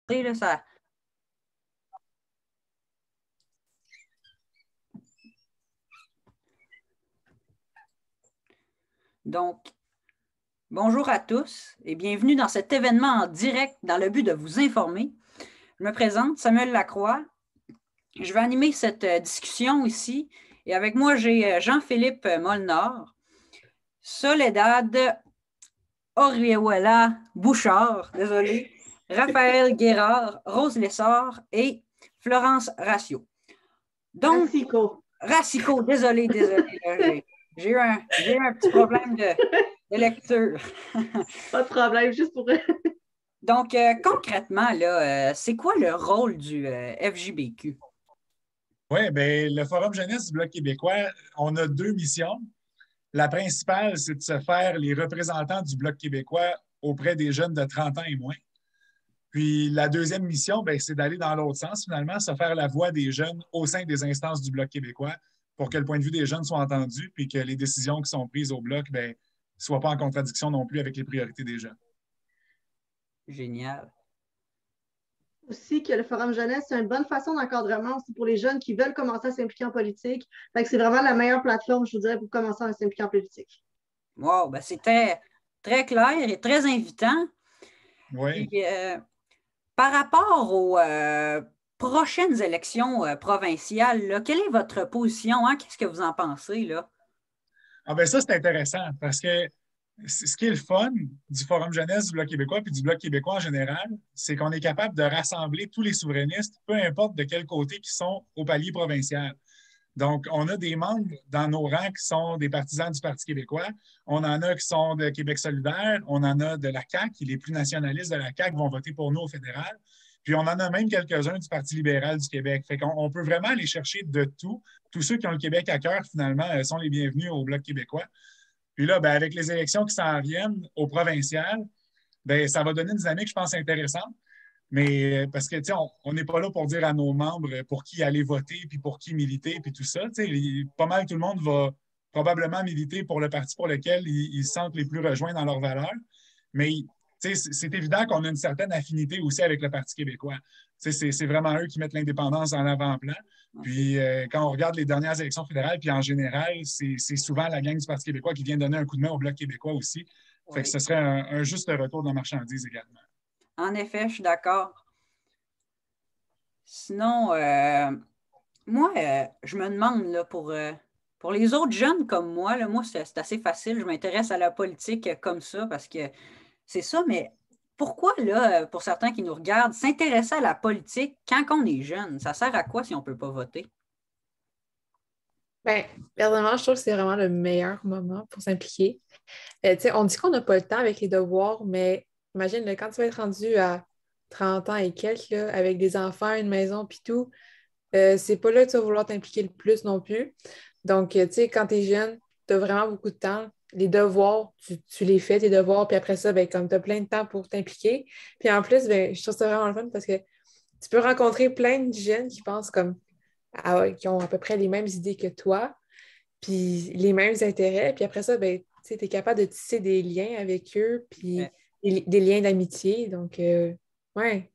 Là, ça... Donc, bonjour à tous et bienvenue dans cet événement en direct dans le but de vous informer. Je me présente, Samuel Lacroix. Je vais animer cette discussion ici et avec moi, j'ai Jean-Philippe Molnard, Soledad Orihuela Bouchard, désolé, Raphaël Guérard, Rose Lessard et Florence Ratio. Donc, Racicot, désolé. J'ai eu un petit problème de lecture. Pas de problème, juste pour... Donc, concrètement, là, c'est quoi le rôle du FJBQ? Oui, bien, le Forum jeunesse du Bloc québécois, on a deux missions. La principale, c'est de se faire les représentants du Bloc québécois auprès des jeunes de 30 ans et moins. Puis la deuxième mission, bien, c'est d'aller dans l'autre sens, finalement, se faire la voix des jeunes au sein des instances du Bloc québécois pour que le point de vue des jeunes soit entendu puis que les décisions qui sont prises au Bloc ne soient pas en contradiction non plus avec les priorités des jeunes. Génial. Aussi que le Forum jeunesse, c'est une bonne façon d'encadrement aussi pour les jeunes qui veulent commencer à s'impliquer en politique. Fait que c'est vraiment la meilleure plateforme, je vous dirais, pour commencer à s'impliquer en politique. Wow, ben c'était très clair et très invitant. Oui. Puis, par rapport aux prochaines élections provinciales, là, quelle est votre position? Hein? Qu'est-ce que vous en pensez, là? Ah ben ça, c'est intéressant parce que ce qui est le fun du Forum jeunesse du Bloc québécois puis du Bloc québécois en général, c'est qu'on est capable de rassembler tous les souverainistes, peu importe de quel côté ils sont au palier provincial. Donc, on a des membres dans nos rangs qui sont des partisans du Parti québécois. On en a qui sont de Québec solidaire. On en a de la CAQ. Les plus nationalistes de la CAQ vont voter pour nous au fédéral. Puis, on en a même quelques-uns du Parti libéral du Québec. Fait qu'on peut vraiment aller chercher de tout. Tous ceux qui ont le Québec à cœur, finalement, sont les bienvenus au Bloc québécois. Puis là, bien, avec les élections qui s'en viennent au provincial, bien, ça va donner une dynamique, je pense, intéressante. Mais parce que, tu sais, on n'est pas là pour dire à nos membres pour qui aller voter, puis pour qui militer, puis tout ça. Tu sais, pas mal tout le monde va probablement militer pour le parti pour lequel ils se sentent les plus rejoints dans leurs valeurs. Mais, tu sais, c'est évident qu'on a une certaine affinité aussi avec le Parti québécois. Tu sais, c'est vraiment eux qui mettent l'indépendance en avant-plan. Puis, quand on regarde les dernières élections fédérales, puis en général, c'est souvent la gang du Parti québécois qui vient donner un coup de main au Bloc québécois aussi. Fait que ce serait un juste retour de la marchandise également. En effet, je suis d'accord. Sinon, moi, je me demande, là, pour les autres jeunes comme moi, là, moi, c'est assez facile. Je m'intéresse à la politique comme ça parce que c'est ça, mais pourquoi, là, pour certains qui nous regardent, s'intéresser à la politique quand on est jeune? Ça sert à quoi si on ne peut pas voter? Bien, personnellement, je trouve que c'est vraiment le meilleur moment pour s'impliquer. On dit qu'on n'a pas le temps avec les devoirs, mais imagine, là, quand tu vas être rendu à 30 ans et quelques, là, avec des enfants, une maison, puis tout, c'est pas là que tu vas vouloir t'impliquer le plus non plus. Donc, quand tu es jeune, tu as vraiment beaucoup de temps. Les devoirs, tu les fais, tes devoirs, puis après ça, ben, comme tu as plein de temps pour t'impliquer. Puis en plus, ben, je trouve ça vraiment le fun parce que tu peux rencontrer plein de jeunes qui pensent comme qui ont à peu près les mêmes idées que toi, puis les mêmes intérêts. Puis après ça, ben, tu es capable de tisser des liens avec eux, puis des liens d'amitié. Donc, ouais.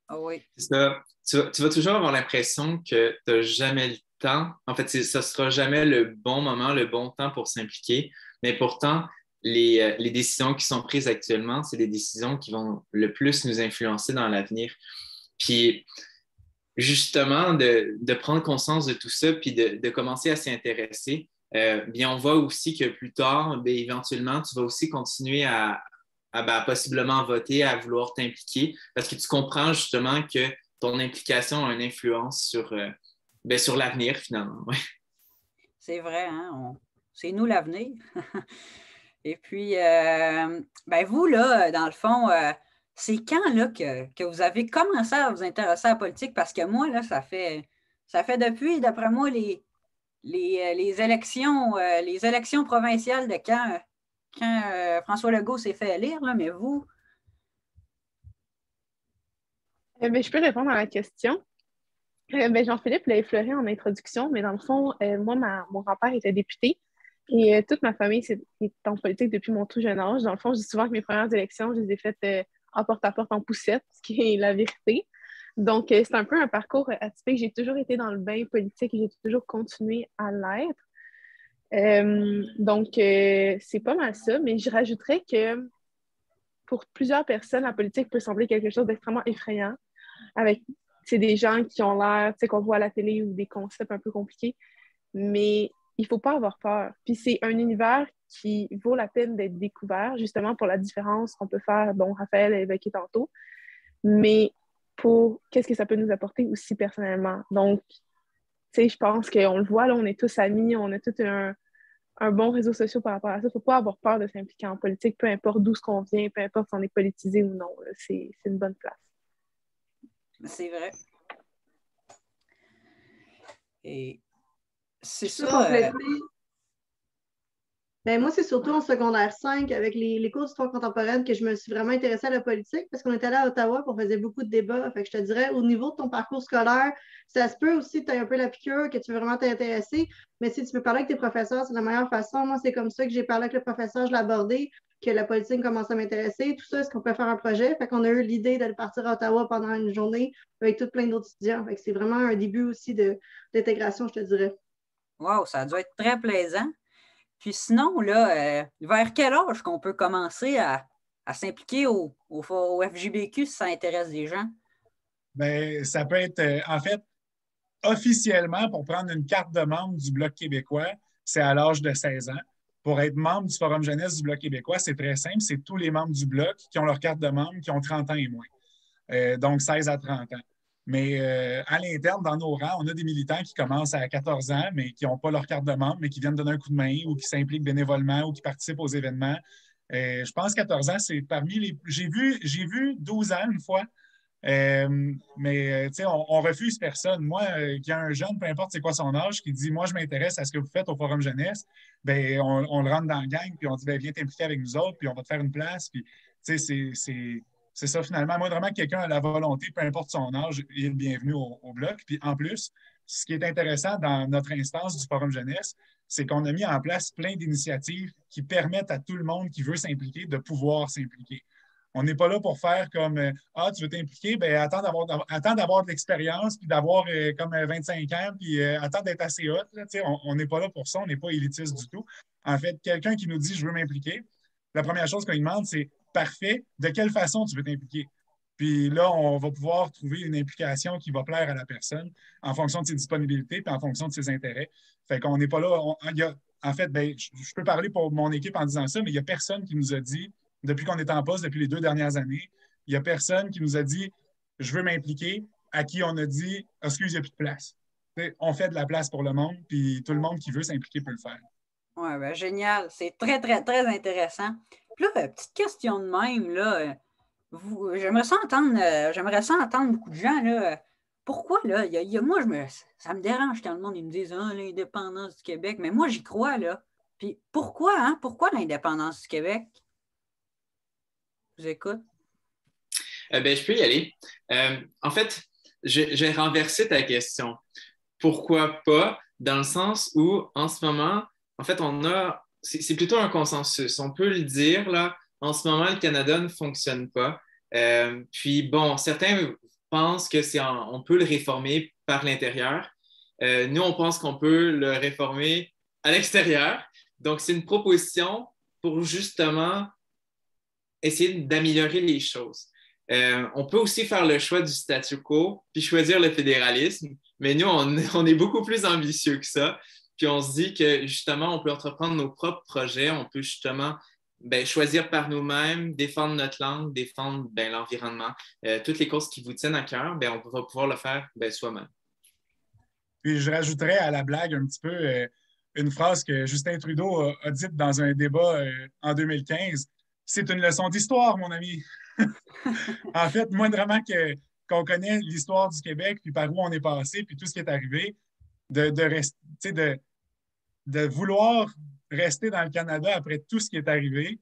Ah oui. Ça, tu vas toujours avoir l'impression que tu n'as jamais le temps. En fait, ça ne sera jamais le bon moment, le bon temps pour s'impliquer. Mais pourtant, les décisions qui sont prises actuellement, c'est des décisions qui vont le plus nous influencer dans l'avenir. Puis, justement, de prendre conscience de tout ça, puis de commencer à s'y intéresser, bien, on voit aussi que plus tard, bien, éventuellement, tu vas aussi continuer à possiblement voter, à vouloir t'impliquer, parce que tu comprends justement que ton implication a une influence sur l'avenir, finalement. Ouais. C'est vrai, hein? C'est nous l'avenir. Et puis, vous, là, dans le fond, c'est quand là, que vous avez commencé à vous intéresser à la politique? Parce que moi, là, ça fait depuis, d'après moi, les élections provinciales de quand François Legault s'est fait élire, là, mais vous? Je peux répondre à la question. Jean-Philippe l'a effleuré en introduction, mais dans le fond, moi, mon grand-père était député et toute ma famille est en politique depuis mon tout jeune âge. Dans le fond, je dis souvent que mes premières élections, je les ai faites en porte-à-porte en poussette, ce qui est la vérité. Donc, c'est un peu un parcours atypique. J'ai toujours été dans le bain politique et j'ai toujours continué à l'être. Donc, c'est pas mal ça, mais je rajouterais que pour plusieurs personnes, la politique peut sembler quelque chose d'extrêmement effrayant, avec des gens qui ont l'air, qu'on voit à la télé ou des concepts un peu compliqués, mais il faut pas avoir peur. Puis c'est un univers qui vaut la peine d'être découvert, justement pour la différence qu'on peut faire, dont Raphaël a évoqué tantôt, mais pour qu'est-ce que ça peut nous apporter aussi personnellement. Donc, je pense qu'on le voit, là, on est tous amis, on a tout un bon réseau social par rapport à ça. Il ne faut pas avoir peur de s'impliquer en politique, peu importe d'où ce qu'on vient, peu importe si on est politisé ou non. C'est une bonne place. C'est vrai. Et c'est Je peux ça. compléter. Ben, moi, c'est surtout en secondaire 5, avec les cours d'histoire contemporaine, que je me suis vraiment intéressée à la politique, parce qu'on était allé à Ottawa et on faisait beaucoup de débats. Fait que je te dirais, au niveau de ton parcours scolaire, ça se peut aussi que tu aies un peu la piqûre, que tu veux vraiment t'intéresser, mais si tu peux parler avec tes professeurs, c'est la meilleure façon. Moi, c'est comme ça que j'ai parlé avec le professeur, je l'ai abordé, que la politique commence à m'intéresser. Tout ça, est-ce qu'on peut faire un projet? Fait qu'on a eu l'idée d'aller partir à Ottawa pendant une journée avec tout plein d'autres étudiants. Fait que c'est vraiment un début aussi d'intégration, je te dirais. Wow, ça doit être très plaisant. Puis sinon, là, vers quel âge qu'on peut commencer à s'impliquer au FJBQ si ça intéresse des gens? Bien, ça peut être, en fait, officiellement, pour prendre une carte de membre du Bloc québécois, c'est à l'âge de 16 ans. Pour être membre du Forum jeunesse du Bloc québécois, c'est très simple. C'est tous les membres du Bloc qui ont leur carte de membre, qui ont 30 ans et moins. Donc, 16 à 30 ans. Mais à l'interne, dans nos rangs, on a des militants qui commencent à 14 ans, mais qui n'ont pas leur carte de membre, mais qui viennent donner un coup de main ou qui s'impliquent bénévolement ou qui participent aux événements. Je pense que 14 ans, c'est parmi les... J'ai vu 12 ans une fois, mais on refuse personne. Moi, qu'il y a un jeune, peu importe c'est quoi son âge, qui dit « Moi, je m'intéresse à ce que vous faites au Forum jeunesse », ben, on le rentre dans la gang, puis on dit ben, « Viens t'impliquer avec nous autres, puis on va te faire une place. » Puis, c'est ça, finalement. Moi, vraiment, quelqu'un a la volonté, peu importe son âge, il est le bienvenu au Bloc. Puis en plus, ce qui est intéressant dans notre instance du Forum jeunesse, c'est qu'on a mis en place plein d'initiatives qui permettent à tout le monde qui veut s'impliquer de pouvoir s'impliquer. On n'est pas là pour faire comme Ah, tu veux t'impliquer, ben attends d'avoir de l'expérience, puis d'avoir comme 25 ans, puis attends d'être assez hot. On n'est pas là pour ça, on n'est pas élitiste du tout. En fait, quelqu'un qui nous dit je veux m'impliquer, la première chose qu'on lui demande, c'est parfait, de quelle façon tu veux t'impliquer? Puis là, on va pouvoir trouver une implication qui va plaire à la personne en fonction de ses disponibilités puis en fonction de ses intérêts. Fait qu'on n'est pas là. En fait, ben, je peux parler pour mon équipe en disant ça, mais il n'y a personne qui nous a dit, depuis qu'on est en poste, depuis les 2 dernières années, il n'y a personne qui nous a dit je veux m'impliquer, à qui on a dit excuse, il n'y a plus de place. On fait de la place pour le monde, puis tout le monde qui veut s'impliquer peut le faire. Oui, ben, génial. C'est très, très, très intéressant. Puis là, petite question de même, là. J'aimerais ça entendre beaucoup de gens, là. Pourquoi, là? Moi, ça me dérange quand le monde ils me disent ah, l'indépendance du Québec, mais moi, j'y crois, là. Puis pourquoi, hein? Pourquoi l'indépendance du Québec? Je vous écoute. Ben, je peux y aller. En fait, j'ai renversé ta question. Pourquoi pas? Dans le sens où, en ce moment, en fait, c'est plutôt un consensus. On peut le dire, là, en ce moment, le Canada ne fonctionne pas. Puis, bon, certains pensent on peut le réformer par l'intérieur. Nous, on pense qu'on peut le réformer à l'extérieur. Donc, c'est une proposition pour justement essayer d'améliorer les choses. On peut aussi faire le choix du statu quo puis choisir le fédéralisme, mais nous, on est beaucoup plus ambitieux que ça. Puis on se dit que justement, on peut entreprendre nos propres projets, on peut justement choisir par nous-mêmes, défendre notre langue, défendre l'environnement. Toutes les causes qui vous tiennent à cœur, on va pouvoir le faire soi-même. Puis je rajouterais à la blague un petit peu une phrase que Justin Trudeau a dite dans un débat en 2015. C'est une leçon d'histoire, mon ami. En fait, moindrement qu'on connaît l'histoire du Québec, puis par où on est passé, puis tout ce qui est arrivé, de vouloir rester dans le Canada après tout ce qui est arrivé,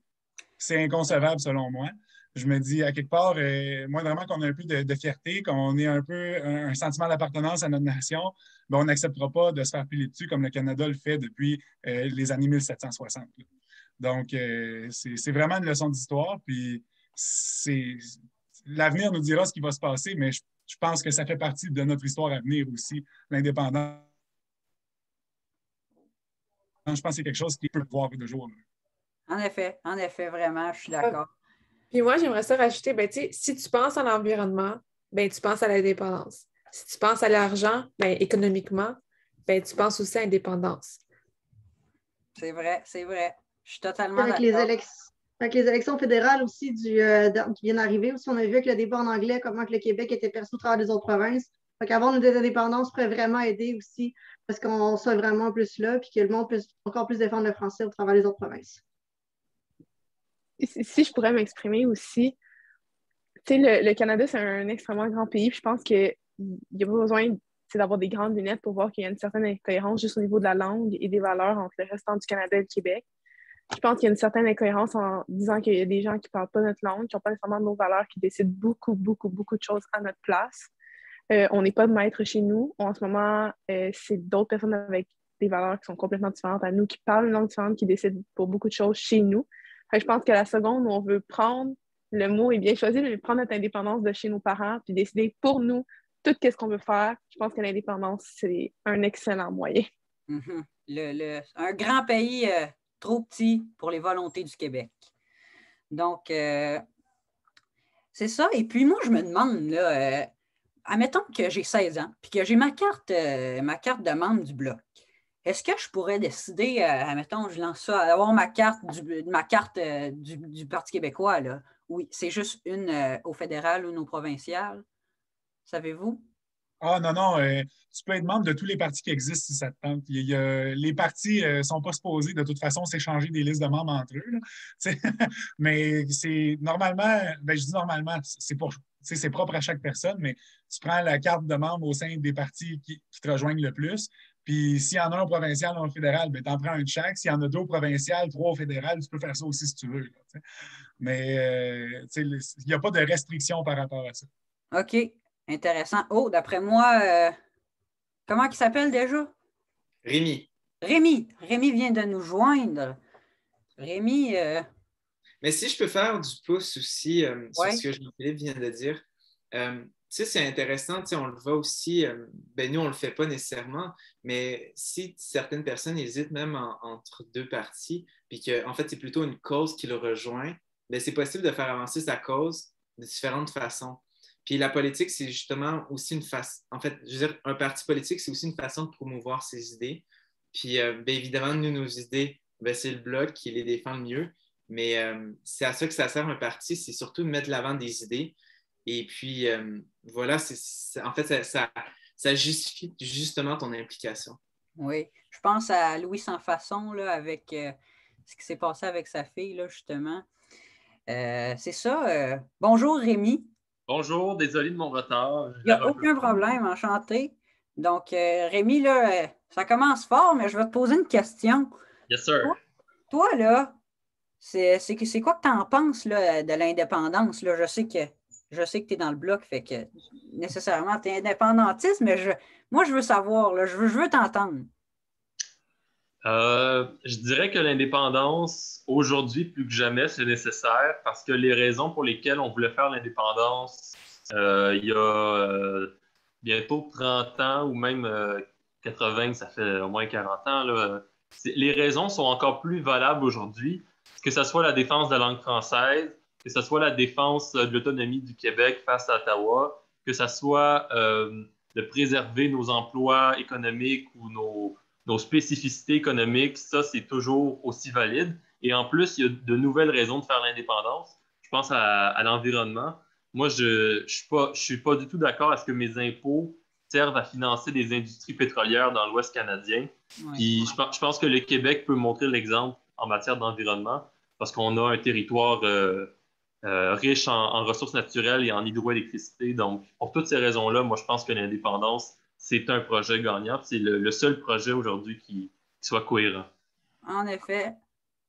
c'est inconcevable selon moi. Je me dis, à quelque part, moindrement qu'on a un peu de fierté, qu'on ait un peu un sentiment d'appartenance à notre nation, on n'acceptera pas de se faire piler dessus comme le Canada le fait depuis les années 1760. Donc, c'est vraiment une leçon d'histoire. Puis, l'avenir nous dira ce qui va se passer, mais je pense que ça fait partie de notre histoire à venir aussi, l'indépendance. Je pense que c'est quelque chose qui peut voir de jour. En effet, vraiment, je suis d'accord. Puis moi, j'aimerais ça rajouter, ben, tu sais, si tu penses à l'environnement, ben, tu penses à l'indépendance. Si tu penses à l'argent, ben, économiquement, ben, tu penses aussi à l'indépendance. C'est vrai. Je suis totalement d'accord. Avec les élections fédérales aussi qui viennent d'arriver, aussi, on a vu avec le débat en anglais comment que le Québec était perçu au travers des autres provinces. Fait qu'avoir une indépendance pourrait vraiment aider aussi parce qu'on soit vraiment plus là puis que le monde puisse encore plus défendre le français au travers des autres provinces. Si je pourrais m'exprimer aussi, tu sais, le Canada, c'est un extrêmement grand pays, puis je pense qu'il n'y a pas besoin d'avoir des grandes lunettes pour voir qu'il y a une certaine incohérence juste au niveau de la langue et des valeurs entre le restant du Canada et le Québec. Je pense qu'il y a une certaine incohérence en disant qu'il y a des gens qui ne parlent pas notre langue, qui n'ont pas nécessairement nos valeurs, qui décident beaucoup, beaucoup, beaucoup de choses à notre place. On n'est pas de maître chez nous. En ce moment, c'est d'autres personnes avec des valeurs qui sont complètement différentes à nous, qui parlent une langue différente, qui décident pour beaucoup de choses chez nous. Fait que je pense que la seconde où on veut prendre le mot est bien choisi, mais prendre notre indépendance de chez nos parents, puis décider pour nous tout ce qu'on veut faire, je pense que l'indépendance, c'est un excellent moyen. Un grand pays trop petit pour les volontés du Québec. Donc, c'est ça. Et puis, moi, je me demande, là, admettons que j'ai 16 ans, puis que j'ai ma carte de membre du Bloc. Est-ce que je pourrais décider, admettons, je lance ça, d'avoir ma carte du Parti québécois, là? Oui, c'est juste une au fédéral ou une au provincial. Savez-vous? Ah non, tu peux être membre de tous les partis qui existent si ça te tente. Les partis ne sont pas supposés de toute façon s'échanger des listes de membres entre eux. Là, mais c'est normalement, je dis normalement, c'est propre à chaque personne, mais tu prends la carte de membre au sein des partis qui te rejoignent le plus. Puis s'il y en a un au provincial ou un au fédéral, tu en prends un de chaque. S'il y en a deux au provincial, trois au fédéral, tu peux faire ça aussi si tu veux. Là, mais il n'y a pas de restriction par rapport à ça. OK. Intéressant. Oh, d'après moi, comment il s'appelle déjà? Rémi. Rémi vient de nous joindre. Rémi. Mais si je peux faire du pouce aussi sur ce que Jean-Philippe vient de dire, c'est intéressant, on le voit aussi, nous, on ne le fait pas nécessairement, mais si certaines personnes hésitent même entre deux partis, puis qu'en fait, c'est plutôt une cause qui le rejoint, c'est possible de faire avancer sa cause de différentes façons. Puis la politique, c'est justement aussi une façon, en fait, je veux dire, un parti politique, c'est aussi une façon de promouvoir ses idées. Puis évidemment, nous, nos idées, c'est le Bloc qui les défend le mieux, mais c'est à ça que ça sert un parti, c'est surtout de mettre l'avant des idées. Et puis, voilà, en fait, ça justifie justement ton implication. Oui, je pense à Louis Sans Façon, là, avec ce qui s'est passé avec sa fille, là, justement. C'est ça. Bonjour, Rémi. Bonjour, désolé de mon retard. Il n'y a aucun problème, enchanté. Donc, Rémi, là, ça commence fort, mais je vais te poser une question. Yes, sir. Toi là, c'est quoi que tu en penses là, de l'indépendance? Là? Je sais que tu es dans le Bloc, fait que nécessairement tu es indépendantiste, mais moi, je veux savoir, là, je veux t'entendre. Je dirais que l'indépendance, aujourd'hui, plus que jamais, c'est nécessaire parce que les raisons pour lesquelles on voulait faire l'indépendance il y a bientôt 30 ans ou même 80, ça fait au moins 40 ans, là, les raisons sont encore plus valables aujourd'hui, que ce soit la défense de la langue française, que ce soit la défense de l'autonomie du Québec face à Ottawa, que ce soit de préserver nos emplois économiques ou nos spécificités économiques, ça, c'est toujours aussi valide. Et en plus, il y a de nouvelles raisons de faire l'indépendance. Je pense à l'environnement. Moi, je ne suis pas du tout d'accord à ce que mes impôts servent à financer des industries pétrolières dans l'Ouest canadien. Ouais. Puis je pense que le Québec peut montrer l'exemple en matière d'environnement parce qu'on a un territoire riche en ressources naturelles et en hydroélectricité. Donc, pour toutes ces raisons-là, moi, je pense que l'indépendance, c'est un projet gagnant. C'est le seul projet aujourd'hui qui soit cohérent. En effet.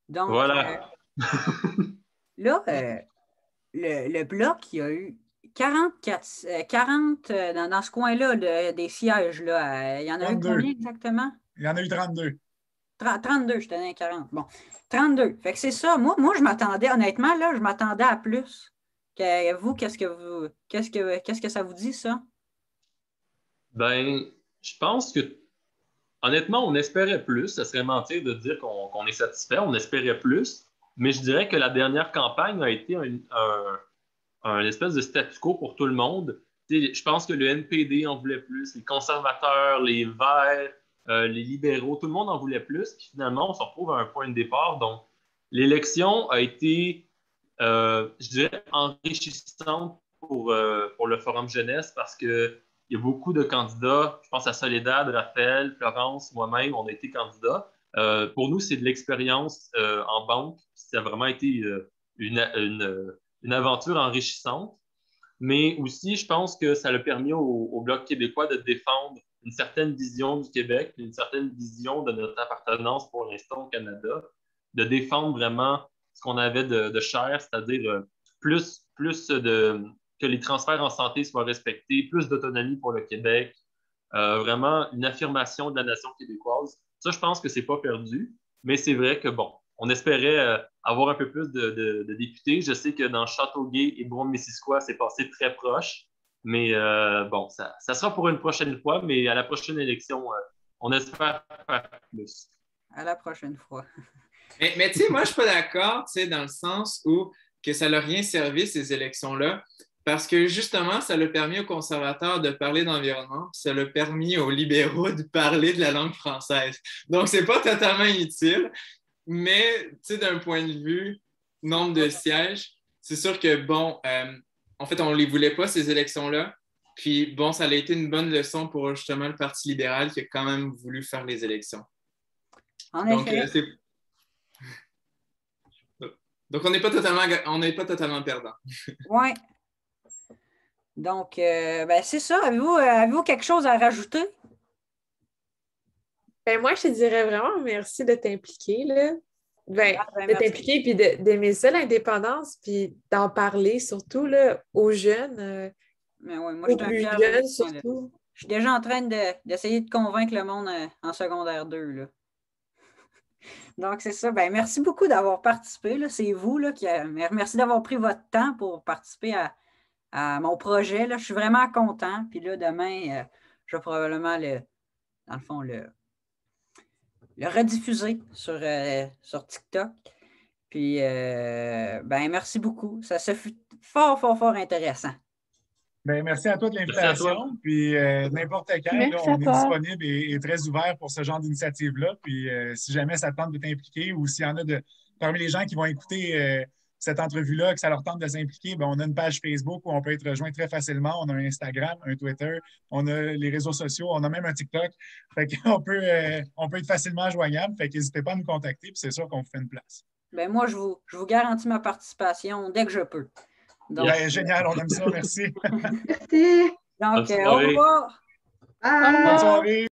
Donc, voilà. Là, le Bloc, il y a eu 40 dans ce coin-là des sièges. Là, il y en a 32. Eu combien exactement? Il y en a eu 32. 32, je te donne 40. Bon, 32. Fait que c'est ça. Moi, je m'attendais, honnêtement, là, je m'attendais à plus. Vous, qu'est-ce que ça vous dit, ça? Ben, je pense que, honnêtement, on espérait plus. Ça serait mentir de dire qu'on est satisfait. On espérait plus. Mais je dirais que la dernière campagne a été un espèce de statu quo pour tout le monde. Je pense que le NPD en voulait plus, les conservateurs, les Verts, les libéraux, tout le monde en voulait plus. Puis finalement, on se retrouve à un point de départ. Donc, l'élection a été, je dirais, enrichissante pour le Forum Jeunesse parce qu'il y a beaucoup de candidats. Je pense à Soledad, Raphaël, Florence, moi-même, on a été candidats. Pour nous, c'est de l'expérience en banque. Ça a vraiment été une aventure enrichissante. Mais aussi, je pense que ça a permis au Bloc québécois de défendre une certaine vision du Québec, une certaine vision de notre appartenance pour l'instant au Canada, de défendre vraiment ce qu'on avait de cher, c'est-à-dire que les transferts en santé soient respectés, plus d'autonomie pour le Québec, vraiment une affirmation de la nation québécoise. Ça, je pense que c'est pas perdu, mais c'est vrai que, bon, on espérait avoir un peu plus de députés. Je sais que dans Châteauguay et Brome-Missisquoi, c'est passé très proche. Mais bon, ça sera pour une prochaine fois. Mais à la prochaine élection, on espère faire plus. À la prochaine fois. Mais tu sais, moi, je ne suis pas d'accord, tu sais, dans le sens où que ça n'a rien servi, ces élections-là, parce que justement, ça a permis aux conservateurs de parler d'environnement, puis ça a permis aux libéraux de parler de la langue française. Donc, c'est pas totalement inutile, mais tu sais, d'un point de vue nombre de sièges, c'est sûr que, bon, en fait, on ne les voulait pas, ces élections-là. Puis, bon, ça a été une bonne leçon pour justement le Parti libéral qui a quand même voulu faire les élections. En Donc, effet. Donc, on n'est pas totalement perdant. Oui. Donc, ben, c'est ça. Avez-vous quelque chose à rajouter? Ben, moi, je te dirais vraiment merci de t'impliquer, là. Ben, de merci. t'impliquer puis d'aimer ça, l'indépendance, puis d'en parler surtout là, aux jeunes, Mais ouais, moi, aux je suis un plus fier jeunes musicien, là. surtout. Je suis déjà en train d'essayer de convaincre le monde en secondaire 2, là. Donc, c'est ça. Ben, merci beaucoup d'avoir participé, là. C'est vous là, merci d'avoir pris votre temps pour participer à mon projet, là. Je suis vraiment content. Puis là, demain, je vais probablement, dans le fond, le rediffuser sur TikTok. Puis, ben, merci beaucoup. Ça fut fort, fort, fort intéressant. Bien, merci à toi de Merci à toi. l'invitation. Puis n'importe quand, là, Merci on à est toi. disponible et très ouvert pour ce genre d'initiative-là. Puis si jamais ça te tente de t'impliquer ou s'il y en a parmi les gens qui vont écouter cette entrevue-là, que ça leur tente de s'impliquer, bien, on a une page Facebook où on peut être rejoint très facilement. On a un Instagram, un Twitter, on a les réseaux sociaux, on a même un TikTok. Fait qu'on peut être facilement joignable. Fait qu'hésitez pas à nous contacter, puis c'est sûr qu'on vous fait une place. Ben, moi, je vous garantis ma participation dès que je peux. Donc, Bien, génial, on aime ça, merci. Merci. donc Bonne au soirée. revoir. Bye. Au revoir. Bonne soirée.